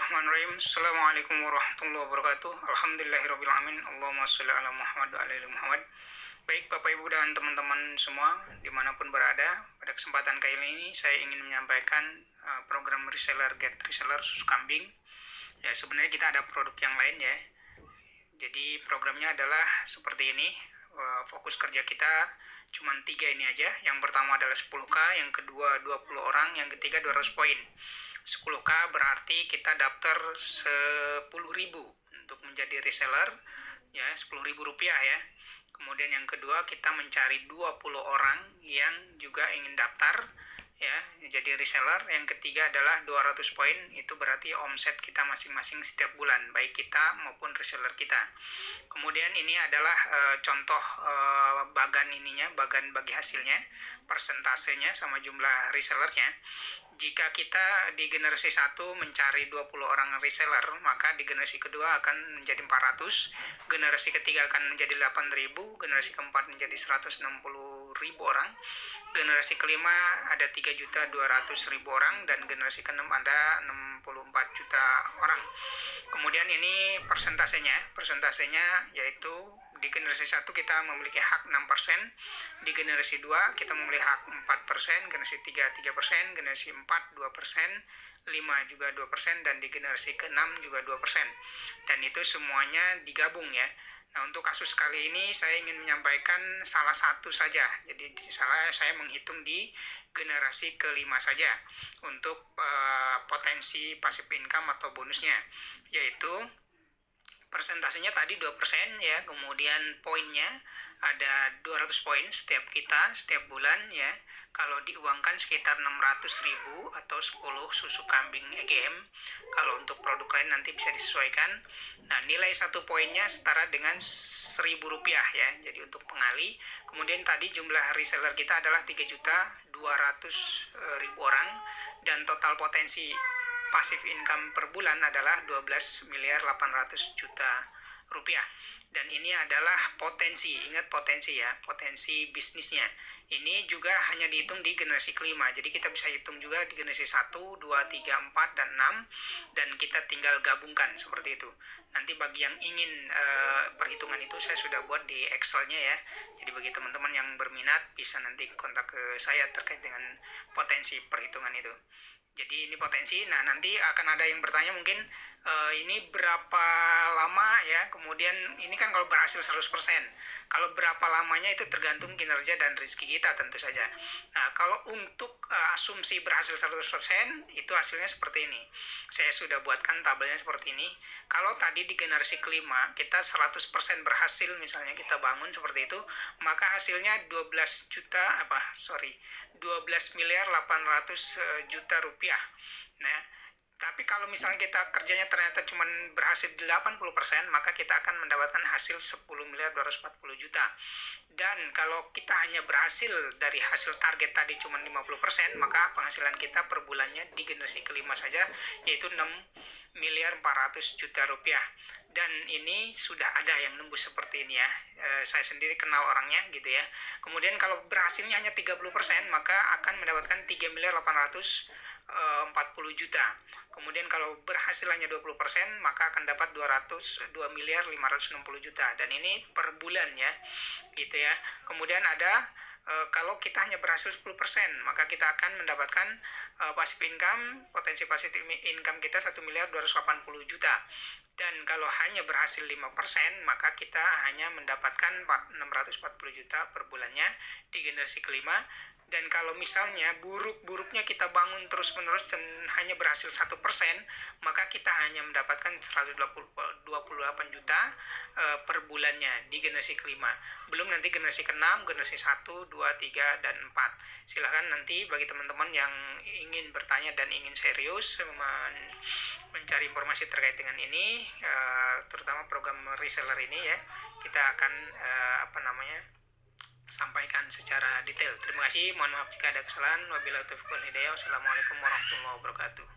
Bismillahirrahmanirrahim. Assalamualaikum warahmatullahi wabarakatuh. Alhamdulillahirrahmanirrahim. Allahumma sholli ala Muhammad wa ala ali Muhammad. Baik Bapak Ibu dan teman-teman semua dimanapun berada, pada kesempatan kali ini saya ingin menyampaikan program reseller get reseller susu kambing. Ya, sebenarnya kita ada produk yang lain ya. Jadi programnya adalah seperti ini. Fokus kerja kita cuma 3 ini aja. Yang pertama adalah 10K, yang kedua 20 orang, yang ketiga 200 poin. 10K berarti kita daftar 10.000 untuk menjadi reseller ya, 10.000 rupiah ya. Kemudian yang kedua kita mencari 20 orang yang juga ingin daftar ya jadi reseller. Yang ketiga adalah 200 poin, itu berarti omset kita masing-masing setiap bulan, baik kita maupun reseller kita. Kemudian ini adalah contoh bagan bagi hasilnya, persentasenya sama jumlah resellernya. Jika kita di generasi 1 mencari 20 orang reseller, maka di generasi kedua akan menjadi 400, generasi ketiga akan menjadi 8.000, generasi keempat menjadi 160.000 orang, generasi kelima ada 3.200.000 orang, dan generasi keenam ada 64 juta orang. Kemudian ini persentasenya yaitu di generasi 1 kita memiliki hak 6%, di generasi 2 kita memiliki hak 4%, generasi 3 3%, generasi 4 2%, 5 juga 2%, dan di generasi ke-6 juga 2%. Dan itu semuanya digabung ya. Nah, untuk kasus kali ini saya ingin menyampaikan salah satu saja. Jadi saya menghitung di generasi ke-5 saja untuk potensi passive income atau bonusnya, yaitu persentasenya tadi 2% ya, kemudian poinnya ada 200 poin setiap bulan ya. Kalau diuangkan sekitar 600.000 atau 10 susu kambing EGM. Kalau untuk produk lain nanti bisa disesuaikan. Nah, nilai 1 poinnya setara dengan 1.000 rupiah ya. Jadi untuk pengali. Kemudian tadi jumlah reseller kita adalah 3.200.000 orang, dan total potensi passive income per bulan adalah 12.800 miliar rupiah. Dan ini adalah potensi, ingat potensi ya, potensi bisnisnya. Ini juga hanya dihitung di generasi kelima, jadi kita bisa hitung juga di generasi 1, 2, 3, 4, dan 6, dan kita tinggal gabungkan seperti itu. Nanti bagi yang ingin perhitungan itu saya sudah buat di Excel-nya ya. Jadi bagi teman-teman yang berminat bisa nanti kontak ke saya terkait dengan potensi perhitungan itu. Jadi ini potensi. Nah, nanti akan ada yang bertanya mungkin ini berapa lama ya. Kemudian ini kan kalau berhasil 100%. Kalau berapa lamanya itu tergantung kinerja dan rezeki kita tentu saja. Nah, kalau untuk asumsi berhasil 100% itu hasilnya seperti ini. Saya sudah buatkan tabelnya seperti ini. Kalau tadi di generasi kelima kita 100% berhasil, misalnya kita bangun seperti itu, maka hasilnya 12.800.000.000 rupiah. Nah, tapi kalau misalnya kita kerjanya ternyata cuma berhasil 80%, maka kita akan mendapatkan hasil 10.240.000.000. Dan kalau kita hanya berhasil dari hasil target tadi cuma 50%, maka penghasilan kita per bulannya di generasi kelima saja yaitu 6.400.000.000 rupiah. Dan ini sudah ada yang nembus seperti ini ya. Saya sendiri kenal orangnya gitu ya. Kemudian kalau berhasilnya hanya 30%, maka akan mendapatkan 3.840.000.000. Kemudian kalau berhasil hanya 20%, maka akan dapat 2.560.000.000. Dan ini per bulan ya, gitu ya. Kemudian ada kalau kita hanya berhasil 10%, maka kita akan mendapatkan passive income, potensi passive income kita 1.280.000.000. Dan kalau hanya berhasil 5%, maka kita hanya mendapatkan 640.000.000 per bulannya di generasi kelima. Dan kalau misalnya buruk-buruknya kita bangun terus-menerus dan hanya berhasil 1%, maka kita hanya mendapatkan 128 juta per bulannya di generasi kelima. Belum nanti generasi ke-6, generasi 1, 2, 3, dan 4. Silahkan nanti bagi teman-teman yang ingin bertanya dan ingin serius mencari informasi terkait dengan ini, terutama program reseller ini ya, kita akan sampaikan secara detail. Terima kasih, mohon maaf jika ada kesalahan. Wabillahi taufiq wal hidayah. Wassalamualaikum warahmatullahi wabarakatuh.